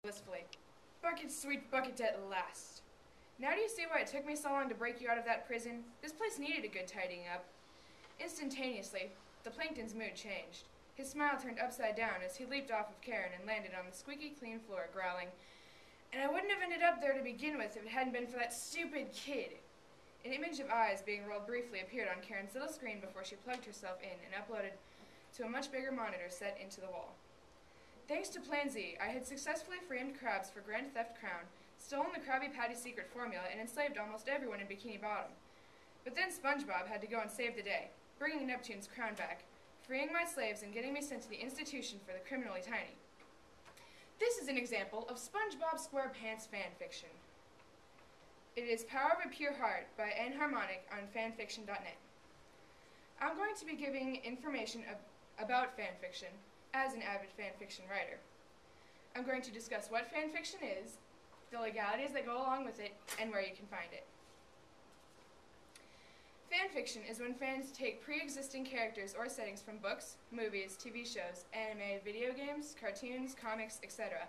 blissfully. Bucket, sweet bucket at last. Now do you see why it took me so long to break you out of that prison? This place needed a good tidying up. Instantaneously, the plankton's mood changed. His smile turned upside down as he leaped off of Karen and landed on the squeaky clean floor, growling, "And I wouldn't have ended up there to begin with if it hadn't been for that stupid kid." An image of eyes being rolled briefly appeared on Karen's little screen before she plugged herself in and uploaded to a much bigger monitor set into the wall. Thanks to Plan Z, I had successfully framed crabs for Grand Theft Crown, stolen the Krabby Patty secret formula, and enslaved almost everyone in Bikini Bottom. But then SpongeBob had to go and save the day, bringing Neptune's crown back, freeing my slaves and getting me sent to the institution for the criminally tiny. This is an example of SpongeBob SquarePants fanfiction. It is Power of a Pure Heart by Enharmonic on fanfiction.net. I'm going to be giving information about fanfiction as an avid fanfiction writer. I'm going to discuss what fanfiction is, the legalities that go along with it, and where you can find it. Fanfiction is when fans take pre-existing characters or settings from books, movies, TV shows, anime, video games, cartoons, comics, etc.,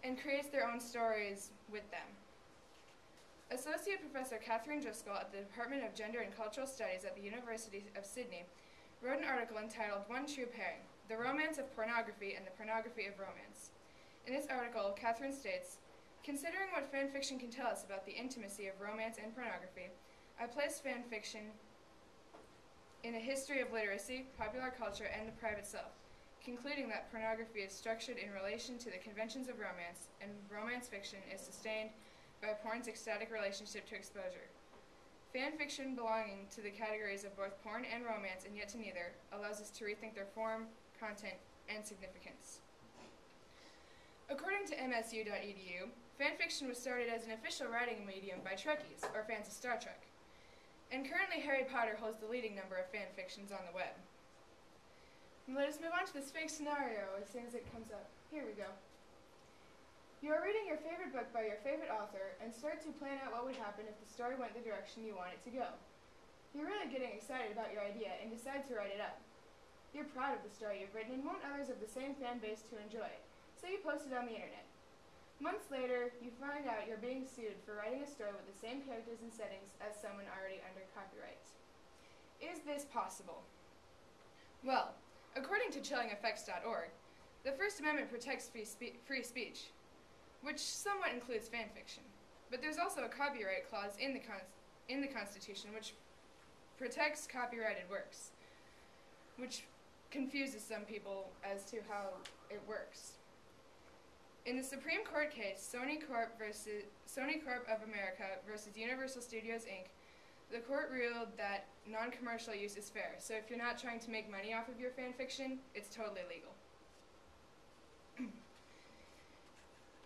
and creates their own stories with them. Associate Professor Catherine Driscoll at the Department of Gender and Cultural Studies at the University of Sydney wrote an article entitled One True Pairing, The Romance of Pornography and the Pornography of Romance. In this article, Catherine states, "Considering what fanfiction can tell us about the intimacy of romance and pornography, I place fanfiction in a history of literacy, popular culture, and the private self, concluding that pornography is structured in relation to the conventions of romance, and romance fiction is sustained by porn's ecstatic relationship to exposure. Fanfiction belonging to the categories of both porn and romance and yet to neither allows us to rethink their form, content, and significance." According to MSU.edu, fanfiction was started as an official writing medium by Trekkies, or fans of Star Trek. And currently Harry Potter holds the leading number of fanfictions on the web. Let us move on to this fake scenario as soon as it comes up. Here we go. You are reading your favorite book by your favorite author and start to plan out what would happen if the story went the direction you want it to go. You're really getting excited about your idea and decide to write it up. You're proud of the story you've written and want others of the same fan base to enjoy it, so you post it on the internet. Months later, you find out you're being sued for writing a story with the same characters and settings as someone already under copyright. Is this possible? Well, according to chillingeffects.org, the First Amendment protects free speech, which somewhat includes fanfiction. But there's also a copyright clause in the Constitution which protects copyrighted works, which confuses some people as to how it works. In the Supreme Court case, Sony Corp of America versus Universal Studios Inc., the court ruled that non-commercial use is fair, so if you're not trying to make money off of your fanfiction, it's totally legal.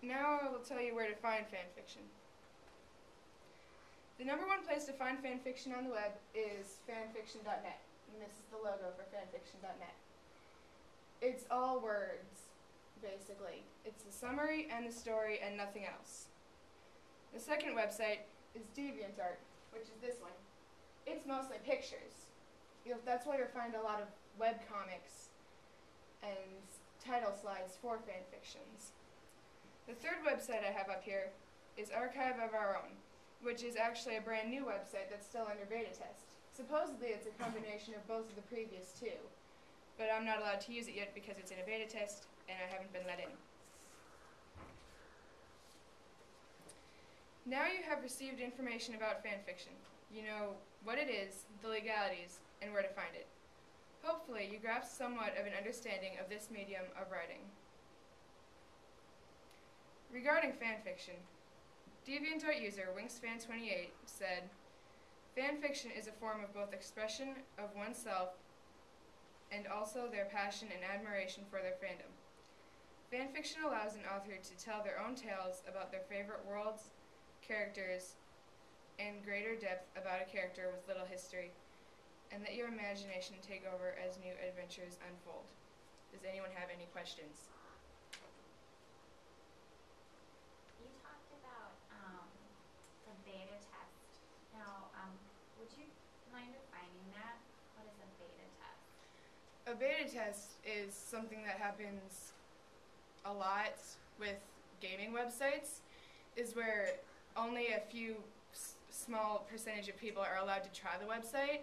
Now I will tell you where to find fanfiction. The #1 place to find fanfiction on the web is fanfiction.net, and this is the logo for fanfiction.net. It's all words, basically. It's a summary and the story and nothing else. The second website is DeviantArt, which is this one. It's mostly pictures. That's where you'll find a lot of webcomics and title slides for fanfictions. The third website I have up here is Archive of Our Own, which is actually a brand new website that's still under beta test. Supposedly it's a combination of both of the previous two, but I'm not allowed to use it yet because it's in a beta test and I haven't been let in. Now you have received information about fanfiction. You know what it is, the legalities, and where to find it. Hopefully you grasp somewhat of an understanding of this medium of writing. Regarding fanfiction, DeviantArt user WinksFan28 said, "Fanfiction is a form of both expression of oneself and also their passion and admiration for their fandom. Fanfiction allows an author to tell their own tales about their favorite worlds, characters, and greater depth about a character with little history, and let your imagination take over as new adventures unfold." Does anyone have any questions? You talked about the beta test. Now, would you mind defining that? What is a beta test? A beta test is something that happens a lot with gaming websites is where only a few small percentage of people are allowed to try the website,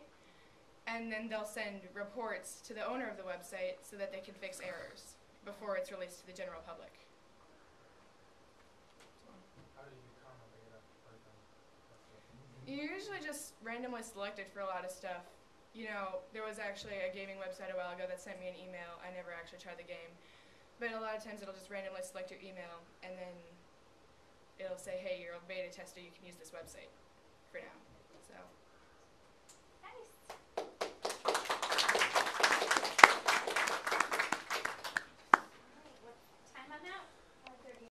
and then they'll send reports to the owner of the website so that they can fix errors before it's released to the general public. How do you become a beta person? You're usually just randomly selected for a lot of stuff. You know, there was actually a gaming website a while ago that sent me an email. I never actually tried the game. But a lot of times it'll just randomly select your email, and then it'll say, hey, you're a beta tester, you can use this website for now. So